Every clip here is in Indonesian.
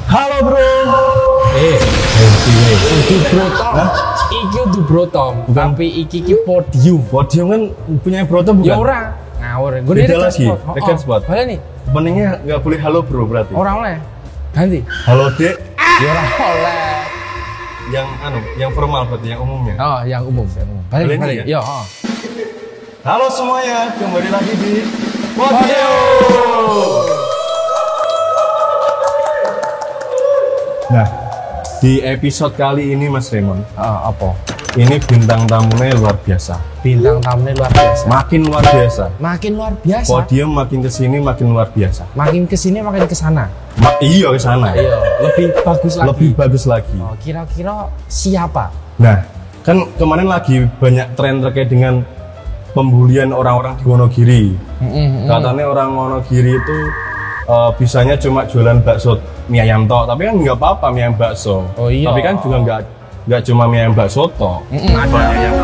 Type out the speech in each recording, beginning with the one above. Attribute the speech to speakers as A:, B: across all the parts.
A: Halo bro.
B: Iki bro Tom. Iki udah bro Tom. Tapi iki podium.
A: Podium kan punya bro Tom bukan?
B: Ya ora. Ngawur. Gue
A: Beda lagi. Record spot.
B: Boleh nih.
A: Openingnya nggak boleh halo bro berarti.
B: Orang oleh. Ganti.
A: Halo dek.
B: Ya ora oleh.
A: Yang formal berarti yang umumnya.
B: Oh, yang umum. Balik.
A: Ya?
B: Yo.
A: Halo semuanya, kembali lagi di Podium. Nah, di episode kali ini Mas Raymond,
B: Apa?
A: ini bintang tamunya luar biasa.
B: Bintang tamunya luar biasa.
A: Makin luar biasa.
B: Makin luar biasa.
A: Podium makin kesini makin luar biasa.
B: Makin kesini makin kesana.
A: Iya ke sana.
B: Iya. Lebih bagus lagi.
A: Lebih bagus lagi.
B: Oh, kira-kira siapa?
A: Nah, kan kemarin lagi banyak tren terkait dengan pembulian orang-orang di Wonogiri. Katanya orang Wonogiri itu bisanya cuma jualan bakso mie ayam tok, tapi kan nggak apa-apa mie ayam bakso.
B: Oh iya.
A: Tapi kan juga nggak cuma mie ayam bakso tok. Ada yang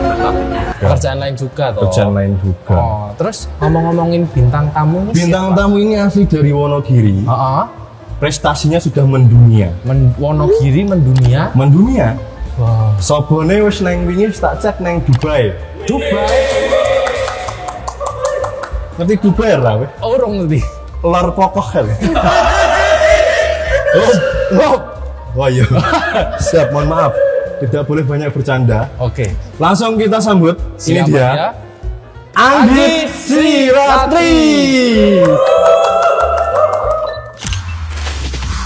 B: Kerjaan lain juga toh.
A: kerjaan lain juga.
B: Oh, terus ngomong-ngomongin bintang tamu ini
A: Bintang
B: siapa?
A: tamu ini asli dari Wonogiri.
B: Heeh.
A: Prestasinya sudah mendunia.
B: Wonogiri mendunia.
A: Mendunia.
B: Wah.
A: Sobone wis nang wingi wis tak cek nang Dubai.
B: Dubai.
A: Ngerti Dubai ra kowe?
B: Orang ngerti.
A: Lor pokok kan. Oh iya. Siap, mohon maaf. Tidak boleh banyak bercanda.
B: Oke.
A: Langsung kita sambut.
B: Siapa
A: Ini dia.
B: ya?
A: Anggit Siratri.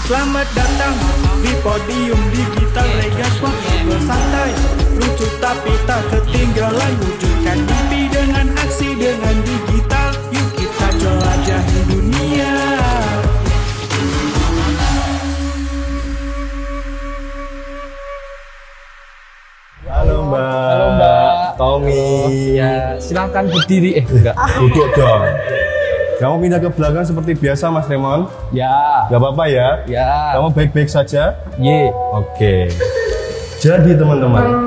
C: Selamat datang di Podium Digital Regas Waktu bersantai lucu tapi tak ketinggalan. Wujudkan mimpi dengan aksi dengan digital. Yuk kita jelajahi dunia.
A: Halo Mbak.
B: Halo, Mbak.
A: Tommy.
B: Ya, silakan berdiri. Enggak.
A: Duduk dong. Kamu pindah ke belakang seperti biasa Mas Raymond.
B: Ya.
A: Gak apa-apa ya.
B: Ya.
A: Kamu baik-baik saja.
B: Ye.
A: Oke. Jadi teman-teman.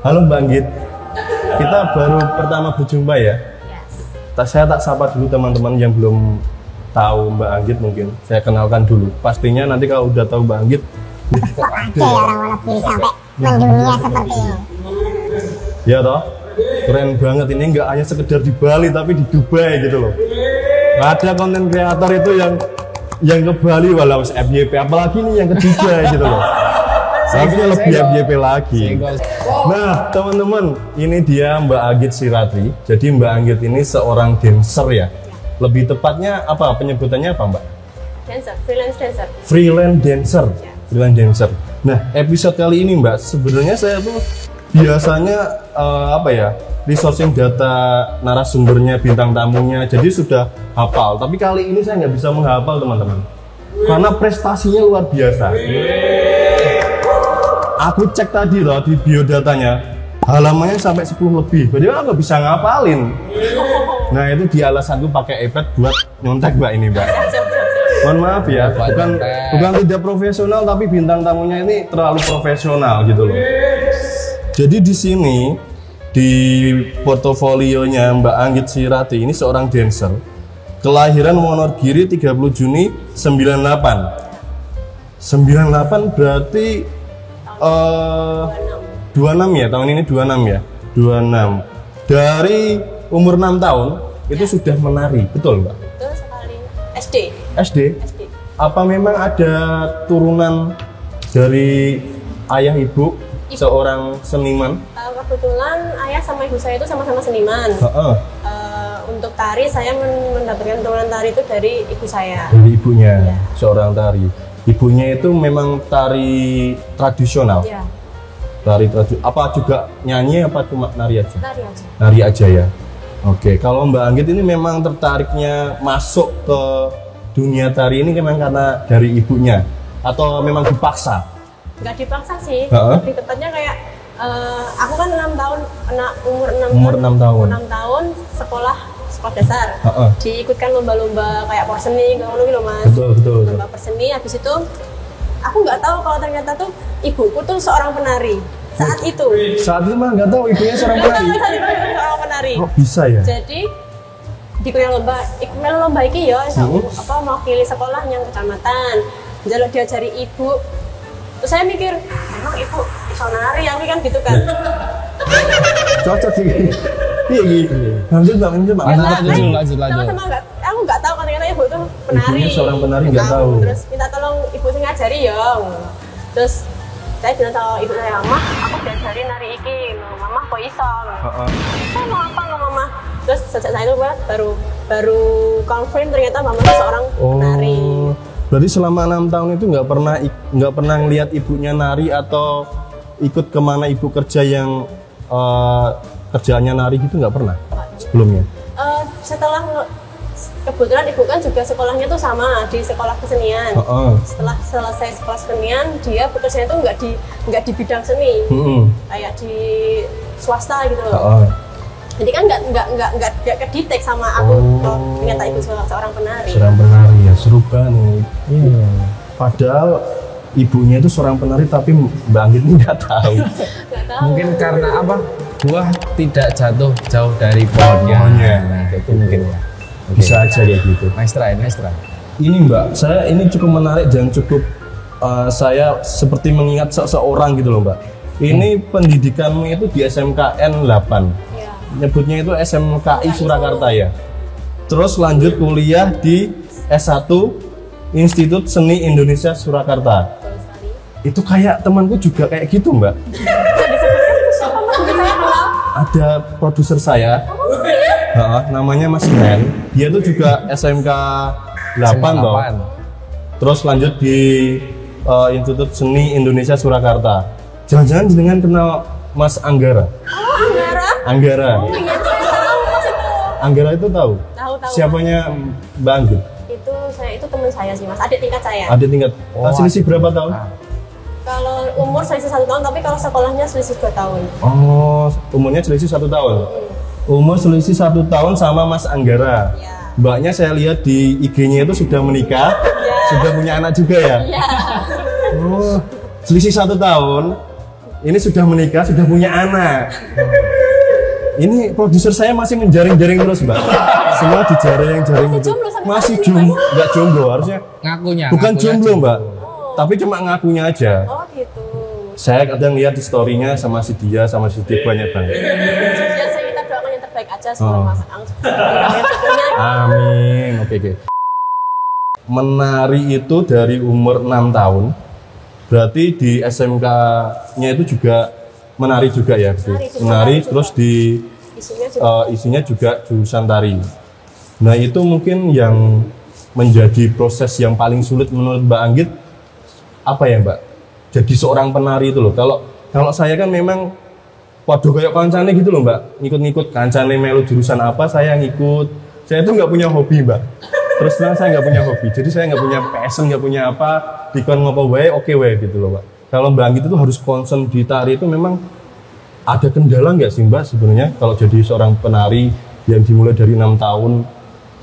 A: Halo Mbak Anggit. Kita baru pertama berjumpa ya. Saya tak sapa dulu teman-teman yang belum tahu Mbak Anggit mungkin. Saya kenalkan dulu. Pastinya nanti kalau udah tahu Mbak Anggit.
D: Kok ada orang Wonogiri sampai mendunia seperti ini?
A: Ya toh. Keren banget, ini nggak hanya sekedar di Bali tapi di Dubai gitu loh. Ada konten kreator itu yang ke Bali walau FYP, apalagi ini yang ke Dubai gitu loh. Seharusnya lebih FYP lagi. Nah teman-teman, ini dia Mbak Anggit Siratri. Jadi Mbak Anggit ini seorang dancer ya. Lebih tepatnya apa penyebutannya apa Mbak?
E: Dancer, freelance dancer.
A: Freelance dancer. Freelance dancer. Nah episode kali ini Mbak, sebenarnya saya tuh biasanya resourcing data narasumbernya, bintang tamunya, jadi sudah hafal. Tapi kali ini saya nggak bisa menghafal teman-teman, karena prestasinya luar biasa. Aku cek tadi loh di biodatanya, halamannya sampai 10 lebih, jadi aku nggak bisa ngapalin. Nah itu di alasanku pakai iPad buat nyontek Mbak ini Mbak. Mohon maaf ya, bukan tidak profesional, tapi bintang tamunya ini terlalu profesional gitu loh. Jadi di sini di portofolionya Mbak Anggit Siratri ini seorang dancer, kelahiran Wonogiri 30 Juni 98. 98 berarti 26 ya, tahun ini 26 ya. 26. Dari umur 6 tahun itu sudah menari, betul Mbak?
E: Betul sekali.
A: SD? Apa memang ada turunan dari ayah ibu seorang seniman?
E: Kebetulan ayah sama ibu saya itu sama-sama seniman. Untuk tari saya mendapatkan turunan tari itu dari ibu saya.
A: Dari ibunya,
E: Iya.
A: seorang tari. Ibunya itu memang tari tradisional.
E: Ya,
A: Tari tradisional. Apa juga nyanyi apa cuma nari aja?
E: tari aja.
A: Nari aja ya. Oke, kalau Mbak Anggit ini memang tertariknya masuk ke dunia tari ini memang karena dari ibunya atau memang dipaksa?
E: Nggak dipaksa sih.
A: Heeh.
E: Lebih tepatnya kayak aku kan 6 tahun, umur 6
A: Umur 6 tahun.
E: 6 tahun sekolah dasar.
A: Heeh.
E: Diikutkan lomba-lomba kayak porseni, ngono gitu Mas.
A: Betul.
E: Lomba porseni, habis itu aku nggak tahu kalau ternyata tuh ibuku tuh seorang penari saat itu.
A: Saat itu mah nggak tahu ibunya seorang
E: Nggak tahu
A: penari.
E: saat itu seorang penari.
A: Kok bisa ya?
E: Jadi di lomba iki ya, apa mewakili sekolah yang kecamatan. jaluk diajari ibu. Terus saya mikir, emang ibu iso nari, aku kan gitu kan.
A: Cocok sih. Iya gitu. Lanjut Mbak,
B: Lanjut.
E: Sama-sama aku nggak tahu kan ternyata ibu tuh penari.
A: Ibunya seorang penari nggak tahu.
E: Terus minta tolong ibu saya ngajari ya. Terus saya bilang sama ibu saya, Mah, aku diajari nari iki. Mama kok iso? Saya mau apa lo Mama? Terus sejak saat itu baru confirm ternyata Mama itu seorang penari.
A: Berarti selama 6 tahun itu nggak pernah ngelihat ibunya nari atau ikut kemana ibu kerja yang kerjaannya nari gitu, nggak pernah sebelumnya?
E: Setelah kebetulan ibu kan juga sekolahnya tuh sama di sekolah kesenian. Setelah selesai sekolah kesenian, dia bekerja itu nggak di bidang seni, kayak di swasta gitu loh. Jadi kan nggak kedetek sama aku ternyata ibu seorang penari.
A: Seorang penari ya, seru banget. Padahal ibunya itu seorang penari tapi Mbak Anggit ini nggak tahu.
B: Mungkin karena apa? Buah tidak jatuh jauh dari pohonnya. Nah, itu mungkin ya.
A: Bisa aja kayak gitu.
B: Nice try.
A: Ini Mbak, saya ini cukup menarik dan cukup saya seperti mengingat seseorang gitu loh Mbak. Ini pendidikanmu itu di SMKN 8. Nyebutnya itu SMKI Surakarta ya. Terus lanjut kuliah di S1 Institut Seni Indonesia Surakarta. Itu kayak temanku juga kayak gitu Mbak. Ada produser saya, namanya Mas Ren. Dia tuh juga SMK 8 toh. Terus lanjut di Institut Seni Indonesia Surakarta. Jangan-jangan jenengan kenal Mas Anggara? Anggara.
E: Oh iya, saya tahu Mas itu.
A: Anggara itu tahu?
E: Tahu.
A: Siapanya Mbak Anggit?
E: Itu teman saya sih Mas, adik tingkat saya.
A: Adik tingkat. Selisih berapa tahun?
E: Kalau umur selisih 1 tahun, tapi kalau sekolahnya selisih 2 tahun.
A: Oh, umurnya selisih 1 tahun. Umur selisih 1 tahun sama Mas Anggara.
E: Ya.
A: Mbaknya saya lihat di IG-nya itu sudah menikah, sudah punya anak juga ya?
E: Iya.
A: Oh, selisih 1 tahun. Ini sudah menikah, sudah punya anak. Ini produser saya masih menjaring-jaring terus, Mbak. Semua dijaring gitu. Masih jomblo, nggak jomblo harusnya.
B: Ngakunya.
A: Bukan jomblo, Mbak. Tapi cuma ngakunya aja.
E: Oh gitu.
A: Saya kadang lihat di story-nya sama si dia, sama si dia banyak banget.
E: Biasa kita doakan yang terbaik aja sebelum Mas
A: Amin. Oke. Menari itu dari umur 6 tahun. Berarti di SMK-nya itu juga menari juga ya? Menari terus di isinya juga jurusan tari. Nah itu mungkin yang menjadi proses yang paling sulit menurut Mbak Anggit apa ya Mbak? Jadi seorang penari itu loh. Kalau saya kan memang waduh kayak kancane gitu loh Mbak, ngikut-ngikut kancane melu jurusan apa saya ngikut. Saya itu nggak punya hobi Mbak. Terus terang saya nggak punya hobi. Jadi saya nggak punya passion, nggak punya apa. Dikon ngopo wae, oke wae gitu loh Mbak. Kalau Mbak Anggit itu harus concern di tari itu memang ada kendala nggak sih Mbak sebenarnya kalau jadi seorang penari yang dimulai dari 6 tahun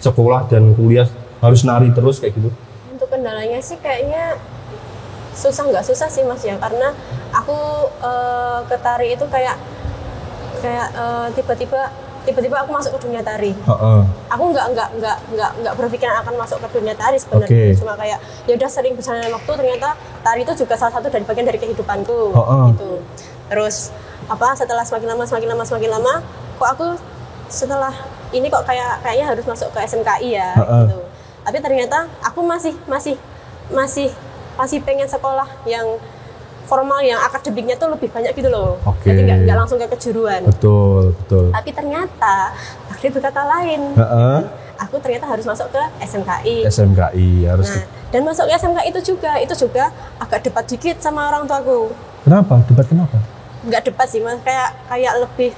A: sekolah dan kuliah harus nari terus kayak gitu?
E: Untuk kendalanya sih kayaknya nggak susah sih Mas ya, karena aku ke tari itu kayak tiba-tiba aku masuk ke dunia tari. Aku nggak berpikiran akan masuk ke dunia tari sebenarnya. Cuma kayak ya udah sering berjalan waktu ternyata tari itu juga salah satu dari bagian dari kehidupanku gitu. Terus setelah semakin lama kok aku setelah ini kok kayaknya harus masuk ke SMKI ya gitu. Tapi ternyata aku masih pengen sekolah yang formal, yang akademiknya tuh lebih banyak gitu loh. Jadi nggak langsung ke kejuruan. Betul. Tapi ternyata takdir berkata lain. Aku ternyata harus masuk ke SMKI.
A: Harus.
E: Nah, dan masuk ke SMKI itu juga agak debat dikit sama orang tuaku.
A: Kenapa? Debat kenapa?
E: Nggak debat sih Mas, kayak lebih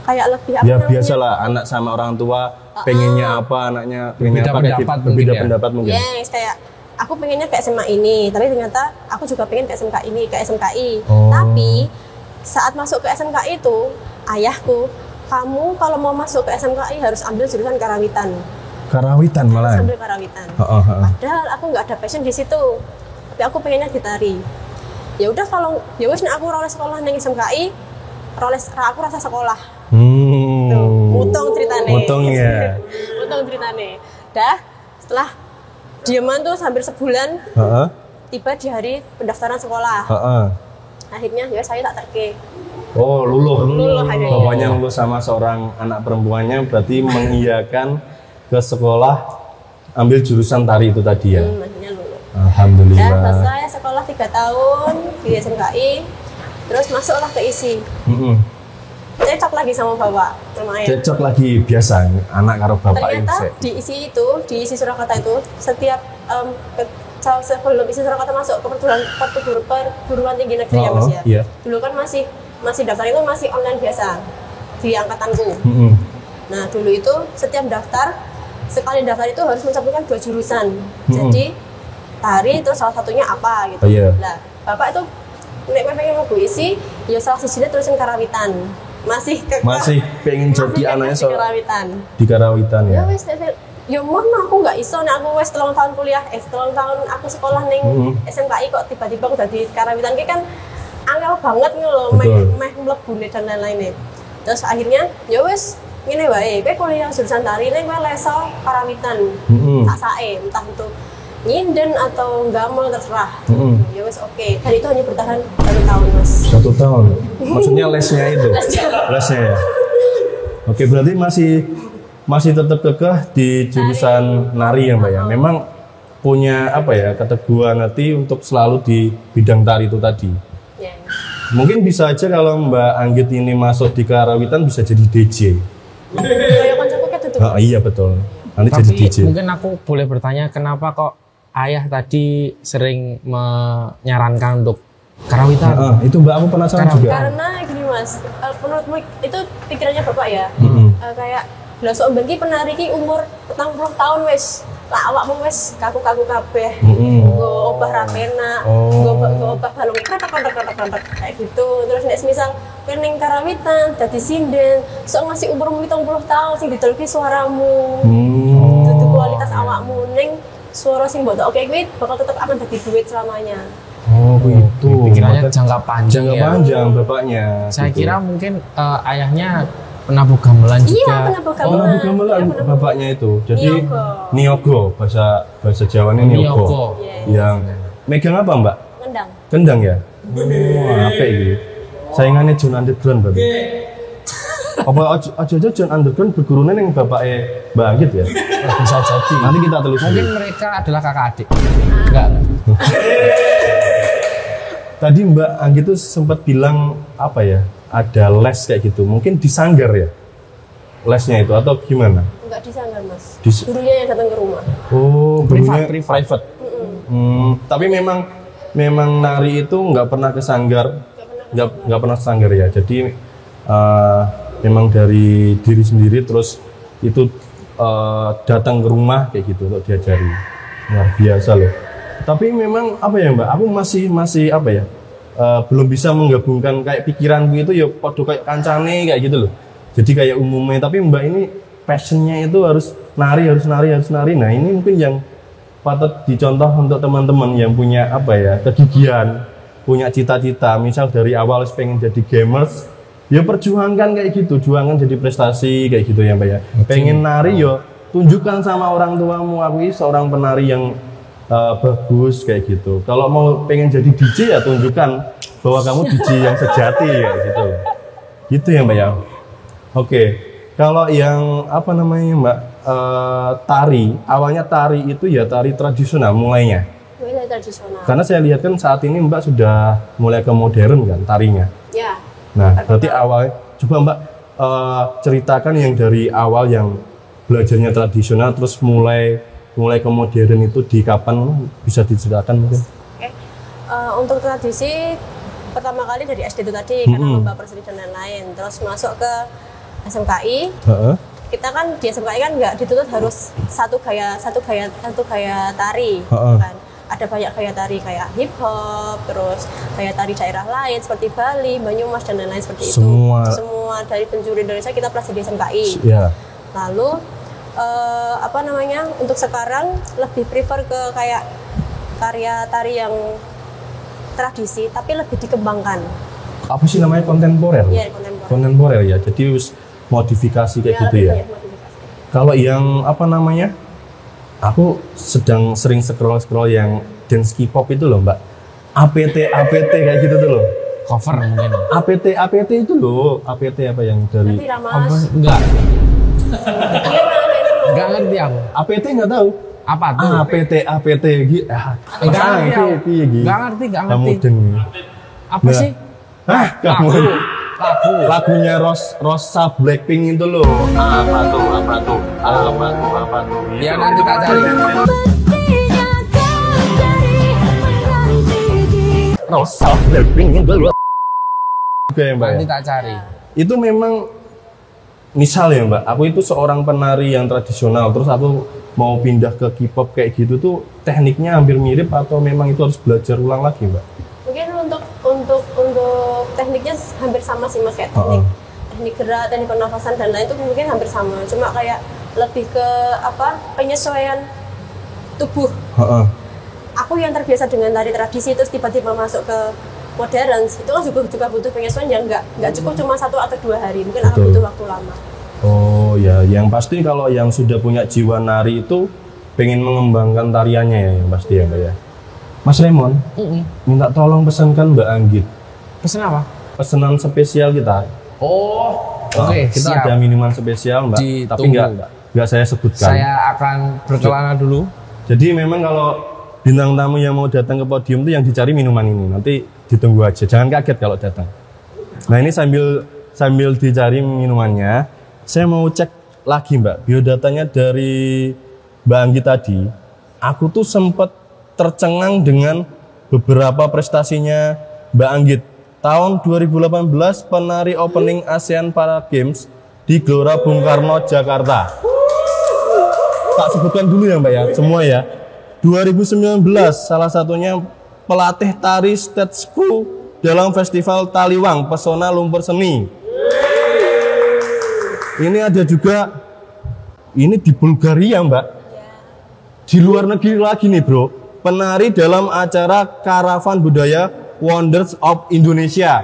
E: apa
A: ya
E: namanya?
A: Biasalah anak sama orang tua pengennya apa, anaknya pengennya apa kayak gitu, berbeda pendapat mungkin.
E: Yes, kayak aku pengennya ke SMA ini, tapi ternyata aku juga pengen ke SMK ini, ke SMKI. Tapi saat masuk ke SMKI itu, ayahku, kamu kalau mau masuk ke SMKI harus ambil jurusan karawitan.
A: Karawitan malah.
E: Ambil karawitan. Padahal aku nggak ada passion di situ, tapi aku pengennya di tari. Ya udah kalau ya wes aku roles sekolah nang SMKI, aku rasa sekolah. Mutong ceritane.
A: Mutong ya.
E: Mutong ceritane. Dah setelah Dieman tuh hampir sebulan.
A: Heeh.
E: Tiba di hari pendaftaran sekolah.
A: Heeh.
E: Akhirnya ya saya tak terke.
A: Oh, luluh.
E: Akhirnya.
A: Bapaknya lulus sama seorang anak perempuannya berarti mengiyakan ke sekolah ambil jurusan tari itu tadi ya.
E: Akhirnya lulus.
A: Alhamdulillah.
E: Ya, selesai sekolah 3 tahun di SMKI. Terus masuklah ke ISI. Cocok lagi sama bapak, sama ayah.
A: Cocok lagi biasa anak karo bapak
E: Ternyata
A: ini.
E: di ISI Surakarta itu setiap sebelum ISI Surakarta masuk ke perguruan tinggi negeri ya Mas ya.
A: Iya.
E: Dulu kan masih daftar itu masih online biasa di angkatanku. Nah dulu itu setiap daftar sekali daftar itu harus mencampurkan 2 jurusan. Jadi tari terus salah satunya apa gitu. Nah bapak itu nek pengen mau ISI ya salah sijine terusin karawitan. Masih
A: pengen jadi anaknya di karawitan ya.
E: Ya wes ya mana aku nggak iso nek aku wes 3 tahun kuliah 3 tahun aku sekolah ning SMKI kok tiba-tiba aku jadi karawitan ki kan angel banget nih loh meh mlebu dan lain-lain. Terus akhirnya ya wes ngene wae kowe kuliah jurusan tari ning kowe leso karawitan. Tak sae entah itu nyinden atau gamel terserah. Ya wes oke. Dan itu hanya bertahan 1 tahun Mas.
A: 1 tahun. Maksudnya lesnya itu. Lesnya ya. Oke, berarti masih tetap kekeh di jurusan nari ya Mbak ya. Memang punya apa ya keteguhan hati untuk selalu di bidang tari itu tadi.
E: Ya.
A: Mungkin bisa aja kalau Mbak Anggit ini masuk di karawitan bisa jadi DJ.
E: Kayak koncoku kayak tutup.
A: Iya betul. Nanti
B: Tapi
A: jadi DJ.
B: mungkin aku boleh bertanya kenapa kok ayah tadi sering menyarankan untuk karawitan?
A: Itu Mbak aku penasaran juga.
E: Karena gini Mas, menurutmu itu pikirannya bapak ya? Kayak lah sok ben ki penari ki umur 40 tahun wis. Lah awakmu wis kaku-kaku kabeh. Nggo obah ra penak, nggo obah balung kretek kayak gitu. Terus nek semisal kowe ning karawitan dadi sinden, sok ngasih umurmu 70 tahun sing didelki suaramu. Dudu kualitas awakmu ning suara sing mbok oke kuwi bakal tetap akan dadi duit selamanya.
A: Oh gitu.
B: Pikirannya jangka panjang
A: Jangka
B: ya.
A: panjang bapaknya.
B: Saya
A: gitu.
B: kira mungkin ayahnya penabuh gamelan juga.
E: Iya, penabuh gamelan.
A: Penabuh gamelan bapaknya itu. Jadi
E: Niyogo.
A: Niyogo bahasa Jawanya Niyogo.
B: Niyogo.
A: Yang megang apa Mbak?
E: Ngendang.
A: Kendang ya? Wah, apa ini? Saingannya John Underground berarti. Apa aja John Underground bergurunya yang bapaknya Mbak Anggit ya?
B: Bisa jadi.
A: Nanti kita telusuri.
B: Mungkin mereka adalah kakak adik. Enggak.
A: Tadi Mbak Anggit tuh sempat bilang apa ya? Ada les kayak gitu. Mungkin di sanggar ya? Lesnya itu atau gimana?
E: Enggak disanggar Mas.
A: Gurunya
E: yang datang ke rumah.
A: Oh, gurunya
B: Private.
A: Tapi memang nari itu nggak pernah ke sanggar. Nggak pernah ke sanggar ya. Jadi memang dari diri sendiri terus itu datang ke rumah kayak gitu untuk diajari. Luar biasa loh. Tapi memang apa ya Mbak? Aku masih apa ya? Belum bisa menggabungkan kayak pikiranku itu ya podo kayak kancane kayak gitu loh. Jadi kayak umumnya tapi Mbak ini passionnya itu harus nari. Nah, ini mungkin yang patut dicontoh untuk teman-teman yang punya apa ya? Kegigihan, punya cita-cita, misal dari awal pengen jadi gamers, ya perjuangkan kayak gitu, juangan jadi prestasi kayak gitu ya Mbak ya. Pengen nari ya tunjukkan sama orang tuamu aku ini seorang penari yang bagus kayak gitu. Kalau mau pengen jadi DJ ya tunjukkan bahwa kamu DJ yang sejati ya gitu. Gitu ya Mbak ya. Oke. Kalau yang apa namanya Mbak tari, awalnya tari itu ya tari tradisional mulainya.
E: Mulai tradisional.
A: Karena saya lihat kan saat ini Mbak sudah mulai ke modern kan tarinya.
E: Ya.
A: Nah, berarti awal coba Mbak ceritakan yang dari awal yang belajarnya tradisional terus mulai ke modern itu di kapan bisa diceritakan mungkin?
E: Oke. Untuk tradisi pertama kali dari SD itu tadi karena lomba perseni dan lain-lain. Terus masuk ke SMKI. Kita kan di SMKI kan nggak dituntut harus satu gaya tari kan. Ada banyak gaya tari kayak hip hop, terus gaya tari daerah lain seperti Bali, Banyumas dan lain-lain seperti itu. Semua dari penjuru Indonesia kita pelajari di SMKI.
A: Yeah.
E: Lalu untuk sekarang lebih prefer ke kayak karya tari yang tradisi tapi lebih dikembangkan.
A: Apa sih namanya kontemporer?
E: Iya,
A: kontemporer ya. Jadi modifikasi kayak gitu ya.
E: Modifikasi.
A: Kalau yang apa namanya Aku sedang sering scroll yang dance K-pop itu loh mbak. APT kayak gitu tuh loh.
B: Cover mungkin.
A: APT itu loh. APT apa yang dari?
E: Tapi Ramas.
B: Enggak. Enggak ngerti aku.
A: APT nggak tahu.
B: Apa tuh?
A: APT gitu.
B: Enggak ngerti aku. Enggak ngerti.
A: Kamu deng.
B: Apa sih?
A: Kamu.
B: Lagu.
A: Lagunya Rosa Blackpink itu loh. Apa tuh?
B: Ya nanti tak cari.
A: Rosa Blackpink itu loh. Oke mbak.
B: Nanti tak cari.
A: Itu memang misal ya mbak, aku itu seorang penari yang tradisional, terus aku mau pindah ke K-pop kayak gitu tuh tekniknya hampir mirip atau memang itu harus belajar ulang lagi mbak?
E: Mungkin untuk tekniknya hampir sama sih mas, kayak teknik gerak, teknik pernafasan dan lain itu mungkin hampir sama, cuma kayak lebih ke penyesuaian tubuh. Aku yang terbiasa dengan tari tradisi terus tiba-tiba masuk ke modern itu kan juga butuh penyesuaian yang nggak cukup cuma 1 atau 2 hari, mungkin akan butuh waktu lama.
A: Oh ya, yang pasti kalau yang sudah punya jiwa nari itu pengen mengembangkan tariannya ya, yang pasti ya mbak ya. Mas Raymond, minta tolong pesankan Mbak Anggit.
B: Pesan apa?
A: Pesanan spesial kita.
B: Oh, oke,
A: kita
B: siap.
A: ada minuman spesial mbak, tapi nggak saya sebutkan.
B: Saya akan berkelana dulu.
A: Jadi memang kalau bintang tamu yang mau datang ke podium itu yang dicari minuman ini. Nanti ditunggu aja, jangan kaget kalau datang. Nah ini sambil dicari minumannya, saya mau cek lagi mbak, biodatanya dari Mbak Anggit tadi. Aku tuh sempat tercengang dengan beberapa prestasinya Mbak Anggit. Tahun 2018 penari opening ASEAN Para Games di Gelora Bung Karno, Jakarta. Tak sebutkan dulu ya mbak ya, semua ya. 2019 salah satunya pelatih tari state school dalam festival Taliwang Pesona Lumpur Seni. Ini ada juga, ini di Bulgaria mbak. Di luar negeri lagi nih bro, penari dalam acara Karavan Budaya Wonders of Indonesia,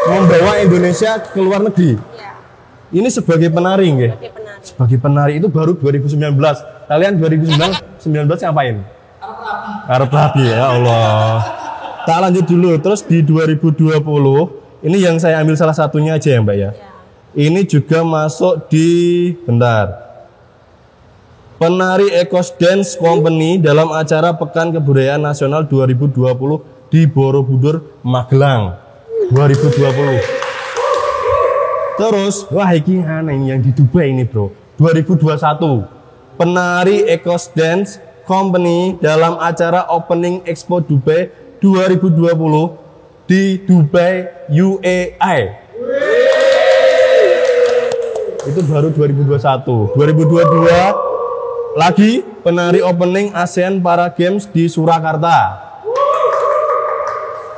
A: membawa Indonesia ke luar negeri. Ini sebagai penari nggih. Sebagai penari itu baru 2019. Kalian 2019 ngapain? Arep rapi ya Allah. Tak lanjut dulu. Terus di 2020 ini yang saya ambil salah satunya aja ya Mbak ya. Ini juga masuk di Penari Ekos Dance Company dalam acara Pekan Kebudayaan Nasional 2020 di Borobudur, Magelang 2020. Terus, wah ini aneh yang di Dubai ini bro, 2021 Penari Ekos Dance Company dalam acara Opening Expo Dubai 2020 di Dubai UAE. Itu baru 2021. 2022 lagi penari opening ASEAN Para Games di Surakarta.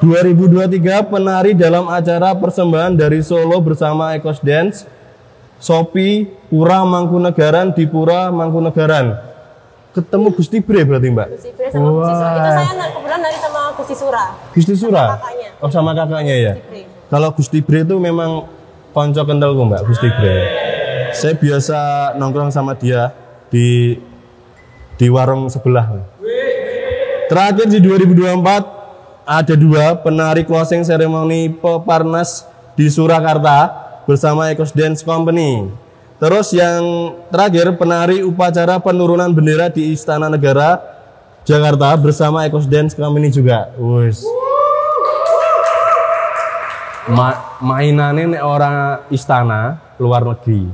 A: 2023 penari dalam acara persembahan dari Solo bersama Ekos Dance Sopi Pura Mangkunegaran di Pura Mangkunegaran. Ketemu Gusti Bre berarti mbak?
E: Gusti Bre sama Gusti Sura. Itu saya kebetulan dari sama Gusti Sura.
A: Gusti Sura?
E: Sama kakaknya.
A: Oh sama kakaknya ya? Kalau Gusti Bre itu memang konco kentalku mbak, Gusti Bre. Saya biasa nongkrong sama dia di warung sebelah. Terakhir di 2024 ada 2 penari closing ceremony Peparnas di Surakarta bersama Ekos Dance Company. Terus yang terakhir penari upacara penurunan bendera di Istana Negara Jakarta bersama Ekos Dance Company juga. Wes. Mainannya nek orang istana luar negeri.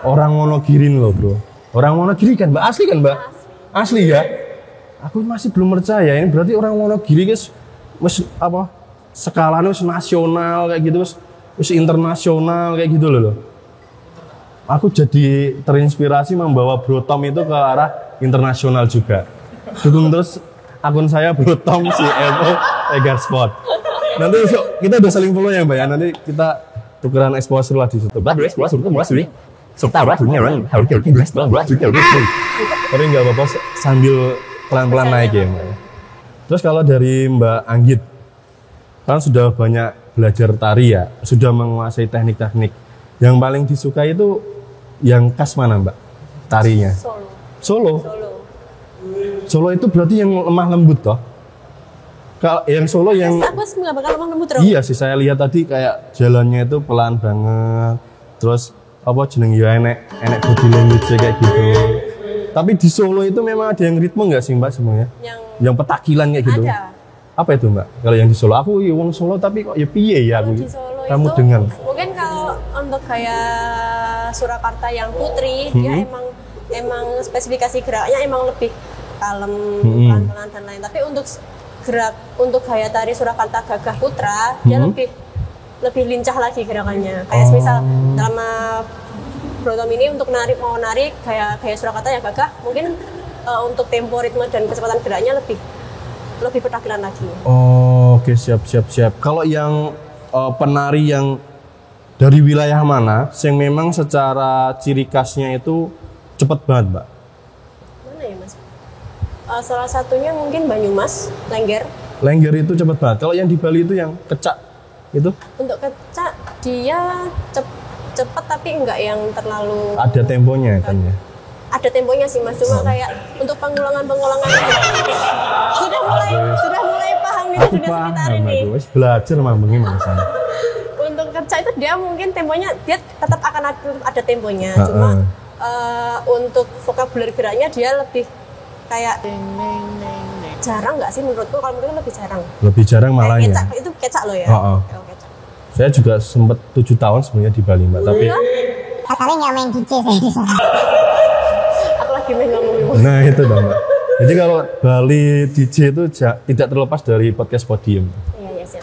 A: Orang Wonogirin loh bro. Orang Wonogiri kan mbak, asli kan mbak? Asli ya? Aku masih belum percaya, ini berarti orang Wonogiri guys, apa skalanya nasional kayak gitu, wis internasional kayak gitu loh. Aku jadi terinspirasi membawa Bro Tom itu ke arah internasional juga. Dukung terus akun saya Bro Tom CFO Egar Sport. Nanti kita udah saling follow ya mbak ya, nanti kita tukeran exposure lah di situ. Tapi nggak apa-apa sambil pelan-pelan naik ya Mbak. Terus kalau dari Mbak Anggit, kan sudah banyak belajar tari ya, sudah menguasai teknik-teknik. Yang paling disukai itu yang khas mana Mbak? Tarinya?
E: Solo.
A: Solo.
E: Solo.
A: Solo itu berarti yang lemah lembut toh? Kalau yang Solo yang
E: Aku nggak bakal lemah lembut dong.
A: iya sih saya lihat tadi kayak jalannya itu pelan banget. Terus apa jeneng ya enek body language kayak gitu. Tapi di Solo itu memang ada yang ritme nggak sih Mbak semuanya? Yang petakilan kayak gitu.
E: Ada.
A: Apa itu Mbak? Kalau yang di Solo aku ya wong Solo tapi kok ya piye ya aku.
E: Di Solo
A: Kamu
E: itu,
A: dengan
E: mungkin kalau untuk kayak Surakarta yang putri dia emang spesifikasi geraknya emang lebih kalem, pelan-pelan dan lain. Tapi untuk gaya tari Surakarta Gagah Putra dia lebih lincah lagi gerakannya. Kayak misal dalam Brotom ini untuk mau narik kayak Surakarta yang gagah, mungkin untuk tempo, ritme dan kecepatan geraknya lebih petakilan lagi.
A: Oh, oke siap. Kalau yang penari yang dari wilayah mana yang memang secara ciri khasnya itu cepet banget, Mbak?
E: Mana ya, Mas? Salah satunya mungkin Banyumas, Lengger.
A: Lengger itu cepet banget. Kalau yang di Bali itu yang kecak itu?
E: Untuk kecak dia cepet tapi enggak yang terlalu
A: Ada temponya kan ya?
E: Ada temponya sih Mas, cuma kayak untuk pengulangan sudah mulai paham di dunia sekitar ini.
A: Aku belajar mambengin Mas.
E: Untuk kecak itu dia mungkin temponya dia tetap akan ada temponya, cuma untuk vokabuler geraknya dia lebih kayak jarang nggak sih menurutku? Kalau menurutku lebih jarang.
A: Lebih jarang malah ya.
E: Itu kecak loh ya. Kecak.
A: Saya juga sempat 7 tahun sebenarnya di Bali Mbak, tapi
D: Tapi nggak main DJ saya di sana.
E: Aku lagi main ngomong.
A: nah itu dong Mbak. Jadi kalau Bali DJ itu tidak terlepas dari podcast Podium.
E: Iya siap.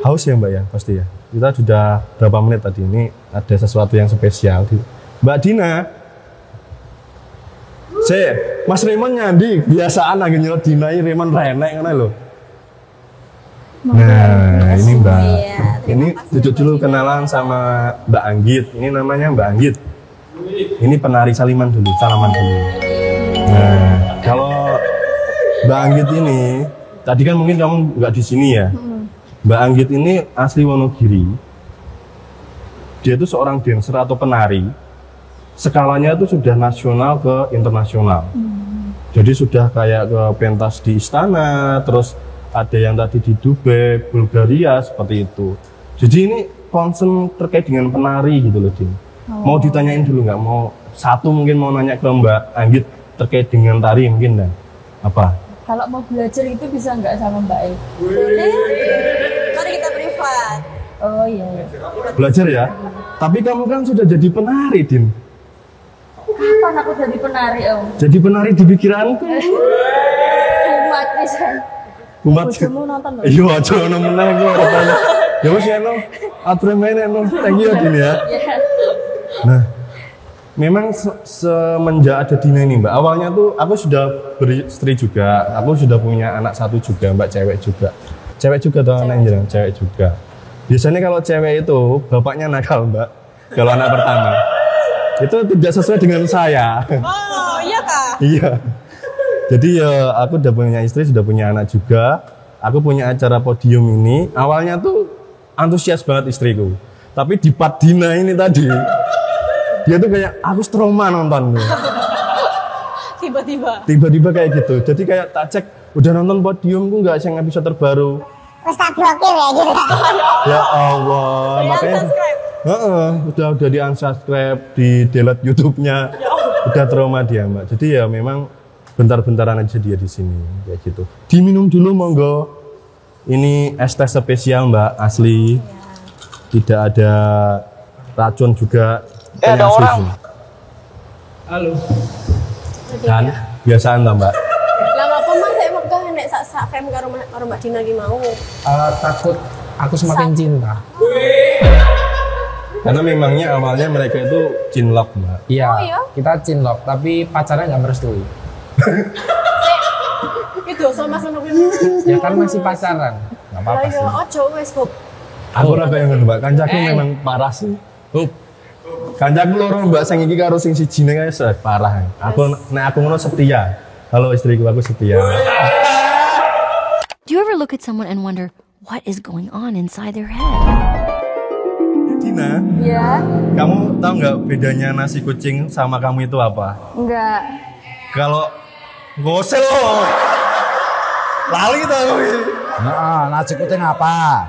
A: Haus ya Mbak ya pasti ya. Kita sudah berapa menit tadi ini ada sesuatu yang spesial. Mbak Dina, Mas Raymond nyandi biasaan lagi nyelot Dina ini Raymond renek kan lo. Nah ini Mbak, ini duduk dulu kenalan sama Mbak Anggit. Ini namanya Mbak Anggit. Ini penari salaman dulu. Nah kalau Mbak Anggit ini, tadi kan mungkin kamu nggak di sini ya. Mbak Anggit ini asli Wonogiri. Dia itu seorang dancer atau penari. Skalanya itu sudah nasional ke internasional. Jadi sudah kayak ke pentas di istana, terus ada yang tadi di Dubai, Bulgaria seperti itu. Jadi ini concern terkait dengan penari gitu loh, Din. Mau ditanyain dulu nggak? Mau satu mungkin mau nanya ke Mbak Anggit terkait dengan tari mungkin dan apa?
F: Kalau mau belajar itu bisa nggak sama Mbak E?
E: Boleh. Mari kita privat.
F: Oh iya.
A: Belajar ya. Tapi kamu kan sudah jadi penari, Din.
F: Kapan aku jadi penari Om?
A: Jadi penari di pikiranku.
F: Umat bisa.
A: Umat.
F: Bojomu nonton loh.
A: Iya, aja ono meneh kok rasane. Ya wis ya no. Atre main no. Thank you Din ya. Nah, memang semenjak ada Dina ini Mbak, awalnya tuh aku sudah beristri juga, aku sudah punya anak satu juga Mbak, cewek juga tuh anaknya cewek juga. Biasanya kalau cewek itu bapaknya nakal Mbak, kalau anak pertama itu tidak sesuai dengan saya.
E: Oh iya kak?
A: Iya. Jadi ya aku udah punya istri, sudah punya anak juga. Aku punya acara Podium ini, awalnya tuh antusias banget istriku. Tapi di part Dina ini tadi, dia tuh kayak aku trauma nonton. Tiba-tiba kayak gitu. Jadi kayak tak cek, udah nonton Podiumku nggak yang episode terbaru?
D: Terus tak blokir ya gitu.
A: Ya Allah, makanya udah di unsubscribe, di delete YouTube-nya. Udah trauma dia Mbak. Jadi ya memang bentar-bentaran aja dia di sini kayak gitu. Diminum dulu monggo. Ini es teh spesial Mbak, asli. Tidak ada racun juga.
B: Ada orang.
A: Sini. Halo. Dan biasaan toh Mbak.
E: Lah apa Mas saya megah nek sak frame karo Mbak Dina ki mau.
B: Takut aku semakin cinta.
A: Karena memangnya awalnya mereka itu cinlok Mbak.
B: Iya.
E: Oh, iya?
B: Kita cinlok, tapi pacarnya nggak merestui.
E: Itu sama Mas
B: Ya kan masih pacaran. Nggak apa-apa
E: Lah
B: sih.
E: ya ojo wis Bob.
A: Aku ora kaya ngono Mbak. Kancaku memang parah sih. Kancaku loro Mbak sing iki karo sing siji kae parah. Aku nek aku ngono setia. Kalau istriku aku setia.
G: Do you ever look at someone and wonder what is going on inside their head?
A: Dina,
F: Iya.
A: kamu tahu nggak bedanya nasi kucing sama kamu itu apa?
F: Enggak.
A: Kalau gosel loh, lali tau.
B: Nah, nasi kucing apa?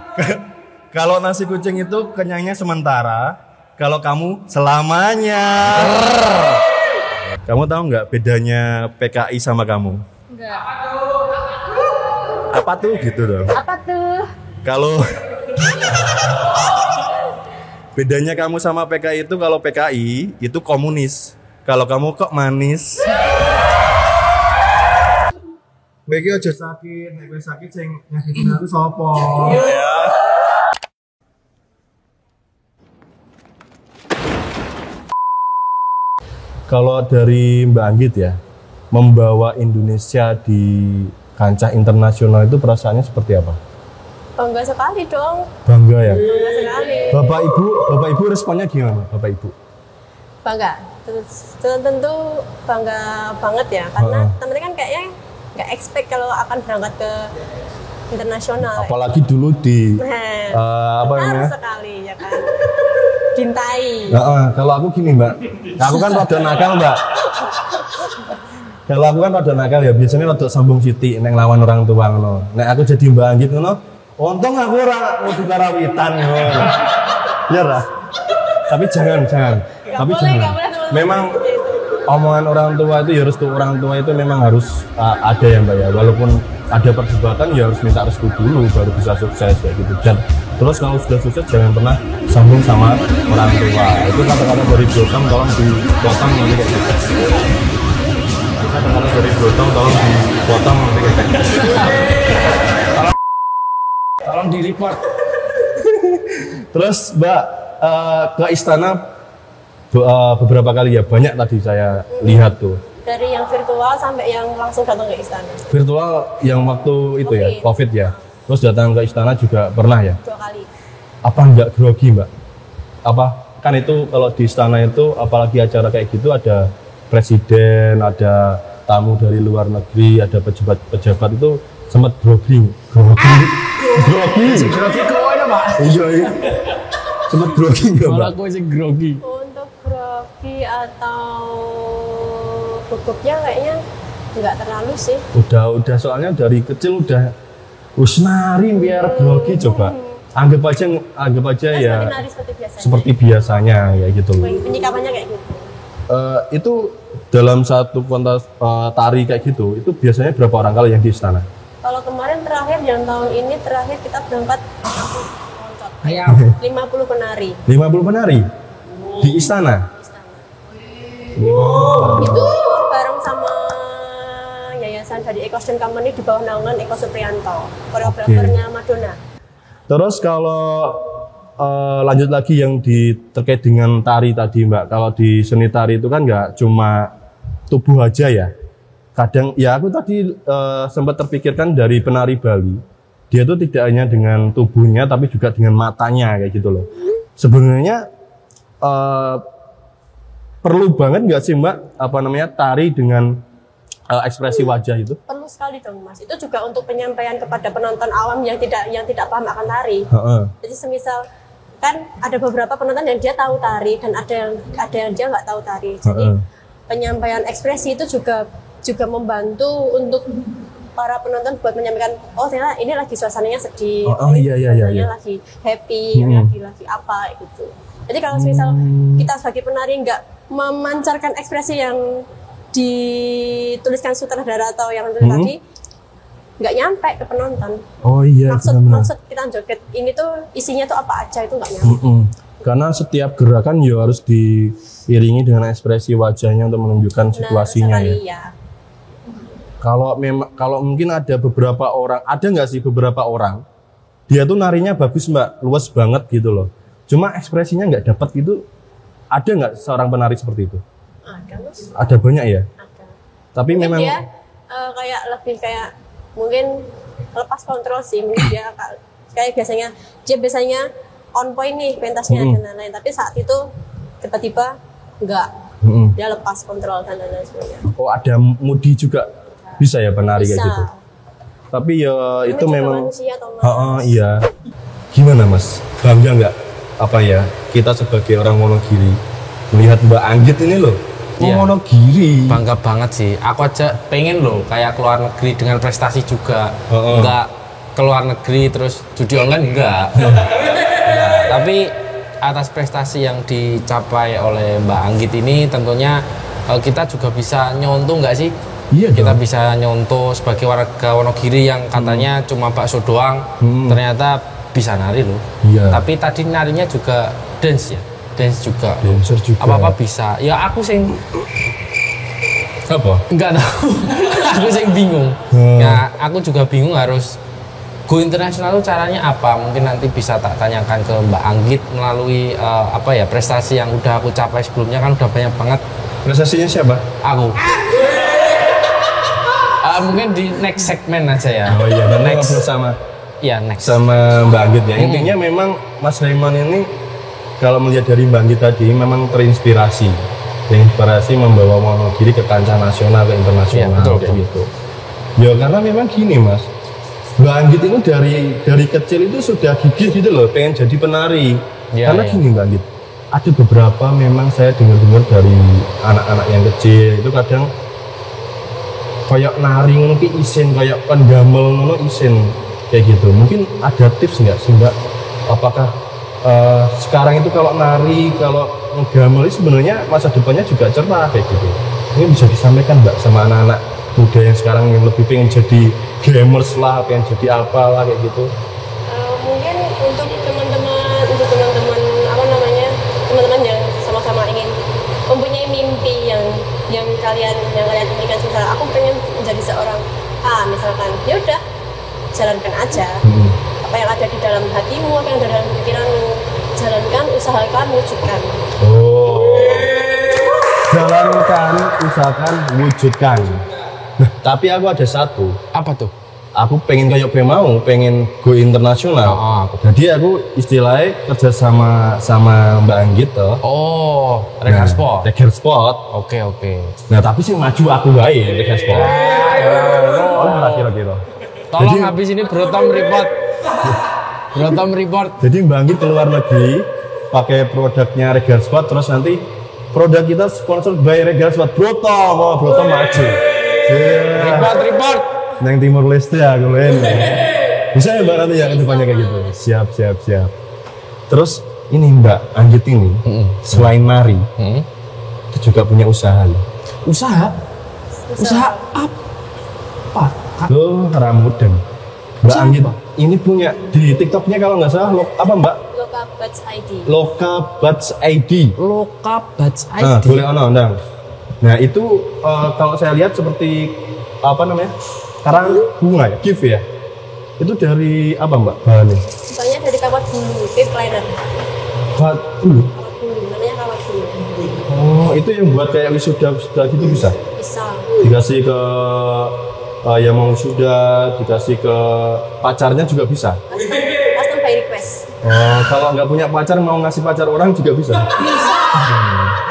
A: Kalau nasi kucing itu kenyangnya sementara, kalau kamu selamanya. Kamu tahu nggak bedanya PKI sama kamu?
F: Enggak.
A: Apa tuh gitu dong?
F: Apa tuh?
A: Kalau bedanya kamu sama PKI itu, kalau PKI itu komunis, kalau kamu kok manis. Bagi aja sakit, nek kowe sakit sing nyakitin aku sapa? Ya. Kalau dari Mbak Anggit ya, membawa Indonesia di kancah internasional itu perasaannya seperti apa?
E: Bangga sekali dong.
A: Bangga ya.
E: Bangga sekali.
A: Bapak Ibu responnya gimana, Bapak Ibu?
E: Bangga. Tentu bangga banget ya, karena temen-temen kan kayaknya nggak expect kalau akan berangkat ke internasional.
A: Apalagi dulu di apa
E: benar
A: namanya?
E: sekali ya kan. Dintai.
A: Kalau aku gini Mbak, aku kan rada nakal Mbak. Kalau aku kan rada nakal ya, biasanya rada sambung siti neng lawan orang tua ngono. Nek aku jadi Mbak Anggit ngono, untung aku ora kudu karawitan ngono. Ya lah. Tapi jangan. Tapi
E: boleh,
A: jangan.
E: nggak boleh teman-teman
A: Memang
E: seperti itu.
A: omongan orang tua itu ya restu orang tua itu memang harus ada ya Mbak ya. Walaupun ada perdebatan ya harus minta restu dulu baru bisa sukses kayak gitu. Dan terus kalau sudah sukses jangan pernah sambung sama orang tua. Itu kata-kata dari Gotong tolong dipotong nanti kayak gitu. Itu kata-kata dari Gotong tolong dipotong nanti kayak gitu.
B: Tolong di report.
A: Terus Mbak ke istana beberapa kali ya, banyak tadi saya lihat tuh.
E: Dari yang virtual sampai yang langsung datang ke istana.
A: Virtual yang waktu itu ya, COVID ya. Terus datang ke istana juga pernah ya?
E: 2 kali.
A: Apa enggak grogi Mbak? Apa? Kan itu kalau di istana itu apalagi acara kayak gitu ada presiden, ada tamu dari luar negeri, ada pejabat-pejabat itu sempat grogi.
B: Grogi kowe ya, Pak.
A: Iya. Sempat grogi enggak Mbak?
B: Malah kowe sing grogi.
E: Untuk grogi atau gugupnya kayaknya nggak terlalu sih.
A: Udah soalnya dari kecil udah nari biar grogi coba. Anggap aja ya
E: Seperti nari seperti biasanya.
A: seperti biasanya ya gitu loh.
E: Penyikapannya kayak gitu.
A: Itu dalam satu kontes tari kayak gitu, itu biasanya berapa orang kalau yang di istana?
E: Kalau kemarin terakhir yang tahun ini terakhir kita berangkat
B: Ayam.
E: 50 penari.
A: 50 penari di istana.
E: Itu bareng sama yayasan dari Ecosun Company di bawah naungan Eko Supriyanto, koreografernya Madonna.
A: Terus kalau lanjut lagi yang terkait dengan tari tadi Mbak, kalau di seni tari itu kan nggak cuma tubuh aja ya. Kadang ya aku tadi sempat terpikirkan dari penari Bali, dia tuh tidak hanya dengan tubuhnya tapi juga dengan matanya kayak gitu loh. Sebenarnya perlu banget nggak sih Mbak apa namanya tari dengan ekspresi wajah itu?
E: Perlu sekali dong Mas. Itu juga untuk penyampaian kepada penonton awam yang tidak paham akan tari. Jadi semisal kan ada beberapa penonton yang dia tahu tari dan ada yang dia nggak tahu tari. Jadi penyampaian ekspresi itu juga membantu untuk para penonton buat menyampaikan, oh ternyata ini lagi suasananya sedih,
A: iya.
E: lagi happy, lagi apa gitu. Jadi kalau misal kita sebagai penari nggak memancarkan ekspresi yang dituliskan sutradara atau yang tulis tadi, nggak nyampe ke penonton.
A: Oh iya.
E: Maksud kita joget ini tuh isinya tuh apa aja itu nggak nyampe.
A: Karena setiap gerakan ya harus diiringi dengan ekspresi wajahnya untuk menunjukkan situasinya ya. Kalau mungkin ada beberapa orang, ada nggak sih beberapa orang dia tuh narinya bagus Mbak, luas banget gitu loh. Cuma ekspresinya nggak dapat gitu. Ada nggak seorang penari seperti itu?
E: Ada Mas.
A: Ada banyak ya.
E: Ada.
A: Tapi
E: Mungkin
A: memang
E: dia kayak lebih kayak mungkin lepas kontrol sih. Mungkin dia kayak biasanya on point nih pentasnya dan lain-lain. Tapi saat itu tiba-tiba enggak. Dia lepas kontrol dan lain-lain sebagainya.
A: Oh ada mudi juga bisa ya penari
E: Bisa.
A: kayak gitu. Tapi ya itu
E: juga
A: memang
E: manusia, Thomas.
A: iya. Gimana Mas? Bangga nggak apa ya kita sebagai orang Wonogiri melihat Mbak Anggit ini loh.
B: Iya.
A: Wonogiri.
B: Bangga banget sih. Aku aja pengen loh kayak keluar negeri dengan prestasi juga. Enggak keluar negeri terus judi online enggak. Tapi atas prestasi yang dicapai oleh Mbak Anggit ini tentunya kita juga bisa nyontoh enggak sih?
A: Iya
B: Kita
A: dong.
B: bisa nyontoh sebagai warga Wonogiri yang katanya cuma bakso doang. Ternyata bisa nari loh.
A: Iya.
B: Tapi tadi narinya juga dance ya. Dance juga.
A: Dancer juga.
B: Apa-apa bisa. Ya aku sing
A: Apa?
B: enggak tahu. Aku sih bingung. Ya, aku juga bingung harus go internasional itu caranya apa? Mungkin nanti bisa tak tanyakan ke Mbak Anggit melalui apa ya prestasi yang udah aku capai sebelumnya kan udah banyak banget.
A: Prestasinya siapa?
B: Aku. Mungkin di next segmen aja ya.
A: Oh iya, dan
B: next.
A: ngobrol sama
B: Next.
A: Mbak Anggit ya. Intinya memang Mas Raymond ini kalau melihat dari Mbak Anggit tadi memang terinspirasi membawa Wonogiri ke kancah nasional ke internasional.
B: Iya, betul,
A: kayak
B: betul.
A: gitu. Ya karena memang gini Mas, Mbak Anggit ini dari kecil itu sudah gigih gitu loh, pengen jadi penari.
B: Iya,
A: Karena
B: iya.
A: gini Mbak Anggit, ada beberapa memang saya dengar dari anak-anak yang kecil itu kadang kayak nari ngono ki isin, kayak pendamel ngono isin kayak gitu. Mungkin ada tips nggak sih Mbak? Apakah sekarang itu kalau nari, kalau ngegamel itu sebenarnya masa depannya juga cerah kayak gitu? Ini bisa disampaikan Mbak sama anak-anak muda yang sekarang yang lebih pengen jadi gamers lah, pengen jadi apa lah kayak gitu?
E: Mungkin untuk teman-teman apa namanya, teman-teman yang sama-sama ingin mempunyai mimpi yang kalian inginkan, misalnya aku pengen menjadi seorang misalkan, ya udah jalankan aja. Apa yang ada di dalam hatimu, apa yang ada dalam pikiranmu, jalankan, usahakan, wujudkan.
A: Oh, jalankan, usahakan, wujudkan. Nah, tapi aku ada satu.
B: Apa tuh?
A: Aku pengen kayak mau, pengen go internasional. Jadi aku istilahnya kerja sama Mbak Anggit toh.
B: Oh, Regar Sport.
A: Regar Sport.
B: Oke.
A: Nah tapi sih maju aku baik Regar Sport. Oleh lah kira-kira.
B: Tolong
A: Jadi-
B: habis ini Brotom report. Brotom report.
A: Jadi Mbak Anggit keluar negeri pakai produknya Regar Sport, terus nanti produk kita sponsor by Regar Sport. Brotom maju. Yeah.
B: Report.
A: Neng Timur Leste ya gue bisa ya Mbak nanti ya ke depannya kayak gitu. Siap. Terus ini Mbak Anggit ini selain nari itu juga punya usaha loh.
B: Usaha apa?
A: Loh rambut dan Mbak Anggit ini punya di TikToknya kalau nggak salah apa Mbak?
E: Loka Buds ID.
A: Loka Buds ID.
B: Loka Buds ID.
A: Nah, boleh Ndang. Nah itu kalau saya lihat seperti apa namanya? Karang bunga ya, gift ya. Itu dari apa Mbak bahannya?
E: Banyak dari kawat bulu, pip liner.
A: Kawat bulu.
E: Kawat bulu, namanya kawat bulu.
A: Oh, itu yang buat kayak wisuda gitu bisa?
E: Bisa.
A: Dikasih ke yang mau wisuda, dikasih ke pacarnya juga bisa?
E: Custom by request.
A: Oh, kalau nggak punya pacar mau ngasih pacar orang juga bisa?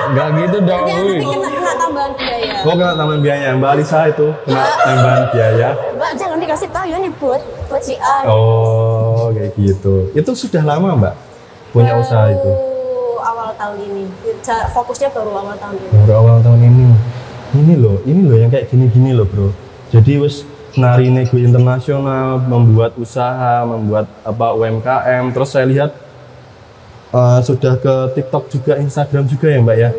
B: Enggak gitu dong.
E: Nanti kena tambahan biaya.
A: Oh, kena tambahan biaya. Mbak Alisa itu kena tambahan biaya.
E: Mbak jangan dikasih tahu ya nih buat si A.
A: Oh, kayak gitu. Itu sudah lama Mbak punya usaha itu?
E: Awal tahun ini. Fokusnya baru awal tahun ini.
A: Baru awal tahun ini. Ini loh yang kayak gini-gini loh bro. Jadi wes nari nego internasional, membuat usaha, membuat apa UMKM. Terus saya lihat sudah ke TikTok juga, Instagram juga ya Mbak ya.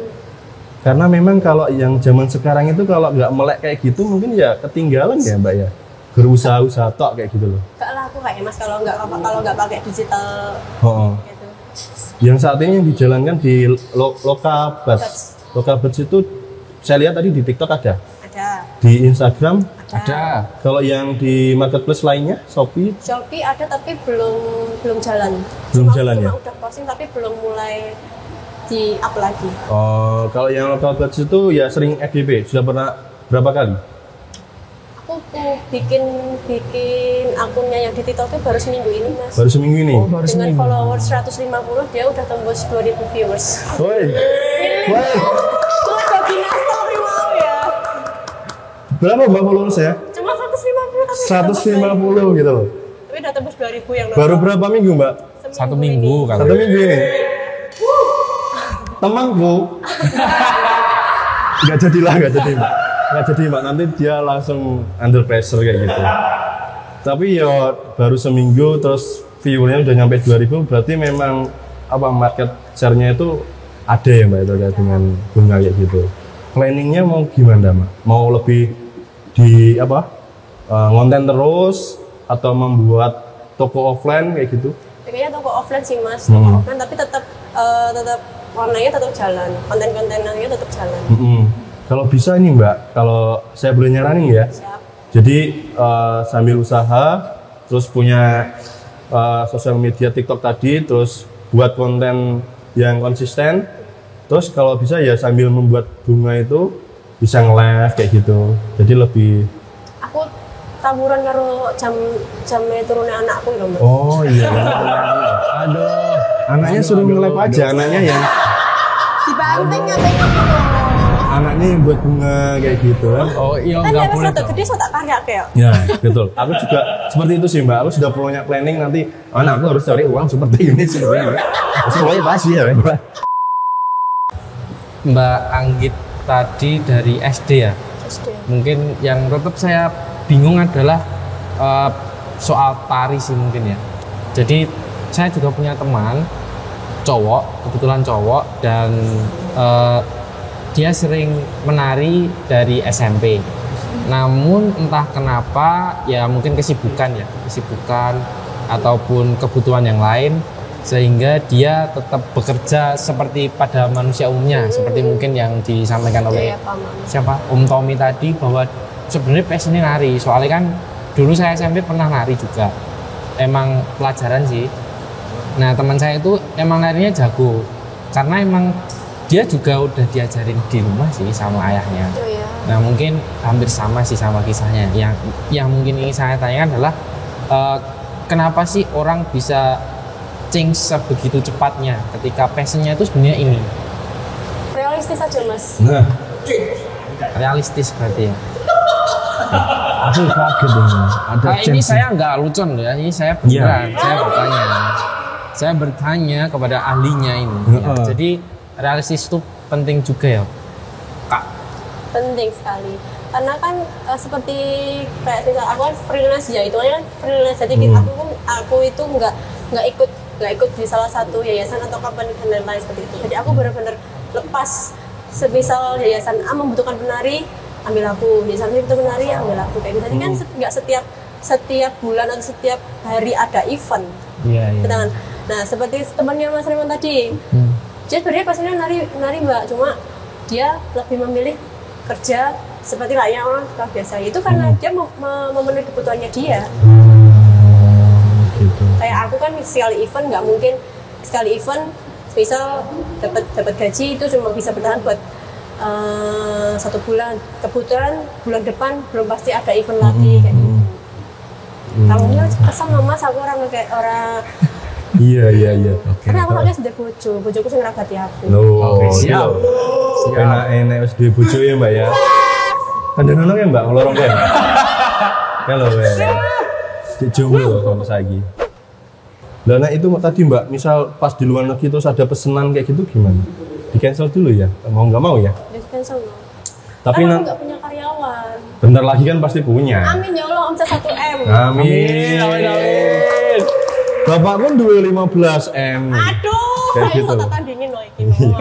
A: Karena memang kalau yang zaman sekarang itu kalau nggak melek kayak gitu mungkin ya ketinggalan ya Mbak ya. Berusaha-usaha tok kayak gitu loh.
E: Gak laku kayak Mas kalau nggak pakai digital
A: Oh.
E: gitu.
A: Yang saat ini yang dijalankan di Loka Buds. Loka Buds itu saya lihat tadi di TikTok ada.
E: Ada.
A: Di Instagram
B: Ada.
A: kalau yang di marketplace lainnya Shopee
E: Shopee ada tapi belum jalan.
A: Belum jalan ya?
E: Cuma udah posting tapi belum mulai di up lagi.
A: oh kalau yang Loka Buds itu ya sering FYP sudah pernah berapa kali?
E: Aku bikin akunnya yang di TikTok itu baru seminggu ini Mas.
A: Baru seminggu ini.
E: Dengan followers 150 dia udah tembus 2000 viewers.
A: Woi. Woi.
E: Itu ada bina story mau ya.
A: Berapa Mbak followers ya?
E: Cuma 150 tapi
A: 150 gitu loh.
E: tapi udah tembus 2000 yang nonton.
A: Baru berapa minggu Mbak?
B: Satu minggu kan.
A: Satu minggu ini. temanku. Nggak jadi mbak. Nanti dia langsung under pressure kayak gitu. Tapi ya baru seminggu terus viewernya udah nyampe 2000, berarti memang market share-nya itu ada ya mbak, itu kayak dengan bunga kayak gitu. Planningnya mau gimana mbak? Mau lebih di ngonten terus atau membuat toko offline kayak gitu?
E: Kayaknya toko offline sih mas, toko offline, tapi tetap warnanya tetap jalan, konten-kontennya tetap jalan.
A: Kalau bisa ini mbak, kalau saya boleh nyaranin ya.
E: Siap.
A: Jadi sambil usaha, terus punya sosial media TikTok tadi, terus buat konten yang konsisten, terus kalau bisa ya sambil membuat bunga itu bisa nge-live kayak gitu. Jadi lebih.
E: Aku taburan karo jamnya turunnya anakku loh mas.
A: Oh iya. Aduh, anaknya suruh nge-live aja, anaknya ya.
E: Dibanting nganting
A: Anaknya yang buat bunga kayak gitu kan.
B: Oh iya,
E: kan
B: nggak
E: dia
B: boleh
E: masih gede, so tak karya kayak.
A: Ya betul. Aku juga seperti itu sih mbak. Aku sudah punya planning nanti. Aku harus cari uang seperti ini. Semuanya pasti ya mbak.
B: Mbak Anggit tadi dari SD ya.
E: SD.
B: Mungkin yang tetap saya bingung adalah soal tari sih mungkin ya. Jadi saya juga punya teman cowok, kebetulan cowok, dan dia sering menari dari SMP. Namun entah kenapa ya mungkin kesibukan ataupun kebutuhan yang lain, sehingga dia tetap bekerja seperti pada manusia umumnya, seperti mungkin yang disampaikan oleh siapa Om Tommy tadi, bahwa sebenarnya passionnya nari. Soalnya kan dulu saya SMP pernah nari juga, emang pelajaran sih. Nah teman saya itu emang narinya jago, karena emang dia juga udah diajarin di rumah sih sama ayahnya.
E: Oh, iya.
B: Nah mungkin hampir sama sih sama kisahnya. Yang mungkin ingin saya tanyakan adalah kenapa sih orang bisa change sebegitu cepatnya ketika passionnya itu sebenarnya ini?
E: Realistis aja mas.
A: Nah,
B: Realistis berarti ya.
A: aku kaget dong. Ada
B: Ini saya nggak lucon loh ya, ini saya beneran. Saya bertanya kepada ahlinya ini. Ya. Jadi realistis itu penting juga ya, Kak?
E: Penting sekali. Karena kan seperti kayak misal aku kan freelance ya, itu kan freelance. Jadi aku itu nggak ikut di salah satu yayasan atau company dan lain seperti itu. Jadi aku benar-benar lepas. Semisal yayasan A membutuhkan penari, ambil aku. Yayasan B butuh penari, ambil aku. Kayak gitu. Jadi kan nggak setiap bulan atau setiap hari ada event.
B: Iya.
E: Nah seperti temannya Mas Raymond tadi. Dia sebenarnya pastinya nari mbak, cuma dia lebih memilih kerja seperti layaknya orang biasa. Itu karena dia memenuhi kebutuhannya dia.
A: Gitu.
E: Kayak aku kan sekali event nggak mungkin sekali event misal dapat gaji itu cuma bisa bertahan buat 1 bulan. Kebetulan bulan depan belum pasti ada event lagi kayak gitu. Kamunya kesam mas, aku kayak orang.
A: Iya. Okay.
E: Karena aku anaknya sudah bojoku sing ngragati aku.
B: Siap.
A: Enak SD bojo ya mbak ya. Kandang ya mbak, ngelorong kan? Kalau cek jomblo sama saiki. Lah nah itu tadi mbak, misal pas di luar negeri terus ada pesanan kayak gitu gimana? Di cancel dulu ya? Mau nggak mau ya?
E: Di cancel loh.
A: Tapi
E: aku nggak punya karyawan.
A: Bentar lagi kan pasti punya.
E: Amin ya Allah, omset 1M.
A: Amin. Bapak pun 15 M.
E: Aduh,
A: kayak
E: ayo
A: gitu.
E: tak tandingin loh ini.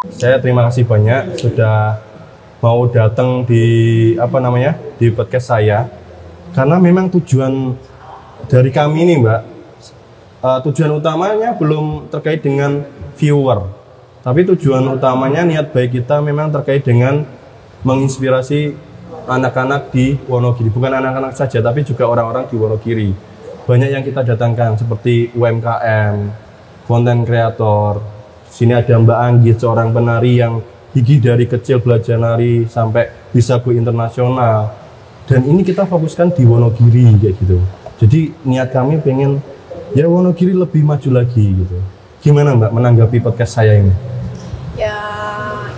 A: Saya terima kasih banyak sudah mau datang di di podcast saya, karena memang tujuan dari kami ini mbak, tujuan utamanya belum terkait dengan viewer, tapi tujuan utamanya niat baik kita memang terkait dengan menginspirasi anak-anak di Wonogiri, bukan anak-anak saja tapi juga orang-orang di Wonogiri. Banyak yang kita datangkan seperti UMKM, konten kreator. Sini ada Mbak Anggit, seorang penari yang gigih dari kecil belajar nari sampai bisa go internasional. Dan ini kita fokuskan di Wonogiri kayak gitu. Jadi niat kami pengen ya Wonogiri lebih maju lagi gitu. Gimana Mbak menanggapi podcast saya ini?
E: Ya,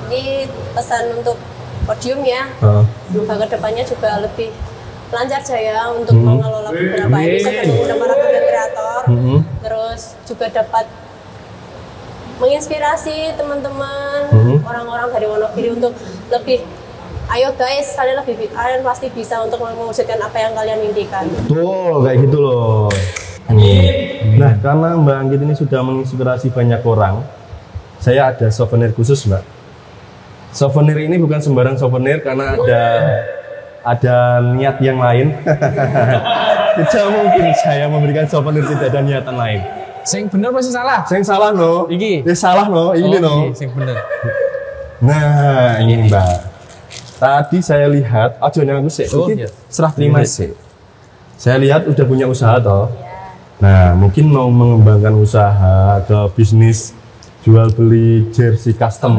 E: ini pesan untuk podium ya. Semoga kedepannya juga lebih lancar jaya untuk mengelola beberapa episode dan para konten kreator. Terus juga dapat menginspirasi teman-teman orang-orang dari Wonogiri untuk lebih, ayo guys, kalian pasti bisa untuk mewujudkan apa yang kalian impikan.
A: Betul, kayak gitu loh. Nah, karena Mbak Anggit ini sudah menginspirasi banyak orang, saya ada souvenir khusus, Mbak. Souvenir ini bukan sembarang souvenir karena ada niat yang lain. Tidak mungkin saya memberikan souvenir tidak ada niatan lain.
B: Sing bener pasti salah.
A: Sing salah no.
B: Iki.
A: Salah no, ini no.
B: Sing bener.
A: Nah, ini Mbak. Tadi saya lihat, aja aku sih, mungkin serah terima sih. Saya lihat udah punya usaha toh. Nah, mungkin mau mengembangkan usaha ke bisnis jual beli jersey custom.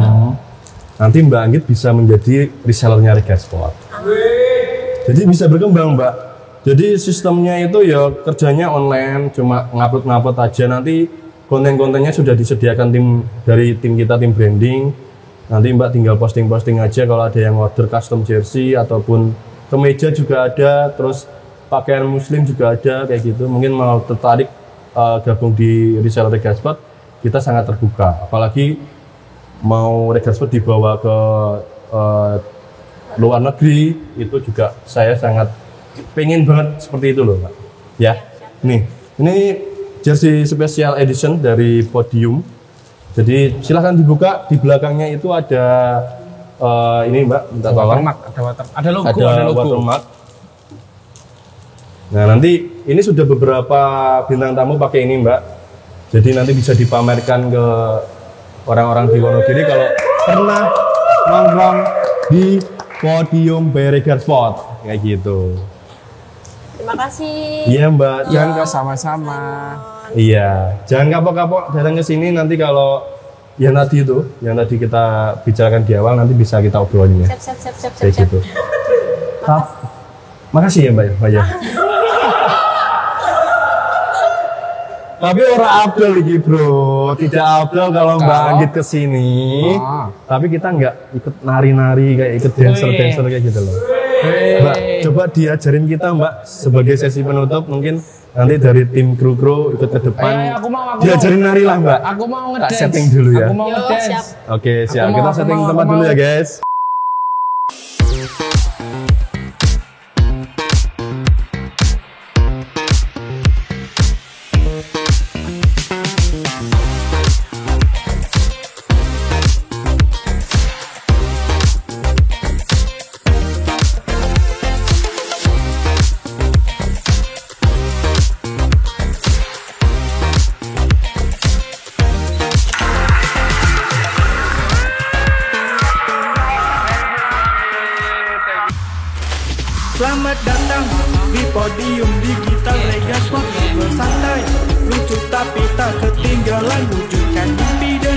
A: Nanti Mbak Anggit bisa menjadi resellernya Regas Sport. Jadi bisa berkembang, Mbak. Jadi sistemnya itu ya kerjanya online, cuma ngupload aja. Nanti konten-kontennya sudah disediakan dari tim kita, tim branding. Nanti Mbak tinggal posting aja kalau ada yang order custom jersey ataupun kemeja juga ada, terus pakaian muslim juga ada kayak gitu. Mungkin mau tertarik gabung di reseller Regas Sport, kita sangat terbuka. Apalagi mau Regas Sport dibawa ke luar negeri, itu juga saya sangat pengen banget seperti itu loh, Pak. Ya, nih, ini jersey special edition dari Podium. Jadi silahkan dibuka, di belakangnya itu ada ini Mbak, minta tolong.
B: Ada logo,
A: ada watermark. Nah nanti ini sudah beberapa bintang tamu pakai ini Mbak. Jadi nanti bisa dipamerkan ke orang-orang di Wonogiri kalau pernah nongkrong di Podium by Regas Sport kayak gitu.
E: Terima kasih.
A: Iya Mbak, jangan
B: sama-sama.
A: Iya, jangan kapok-kapok datang ke sini nanti kalau yang tadi itu, yang tadi kita bicarakan di awal nanti bisa kita obrolin ya.
E: Siap.
A: Kayak gitu. Makasih ya Mbak ya. Tapi orang Abdul lagi bro, tidak Abdul kalau Mbak Anggit kesini, tapi kita nggak ikut nari-nari kayak ikut dancer kayak gitu loh. Mbak, coba diajarin kita Mbak sebagai sesi penutup mungkin nanti dari tim kru ikut ke depan.
B: Aku
A: diajarin nari lah Mbak.
B: Aku mau ngedance.
A: Tak setting dulu ya.
B: Aku mau ngedance.
A: Oke siap, kita setting tempat dulu ya guys.
C: Selamat datang di Podium Digital Regas Sport. Ngobrol santai, lucu tapi tak ketinggalan, wujudkan mimpi dan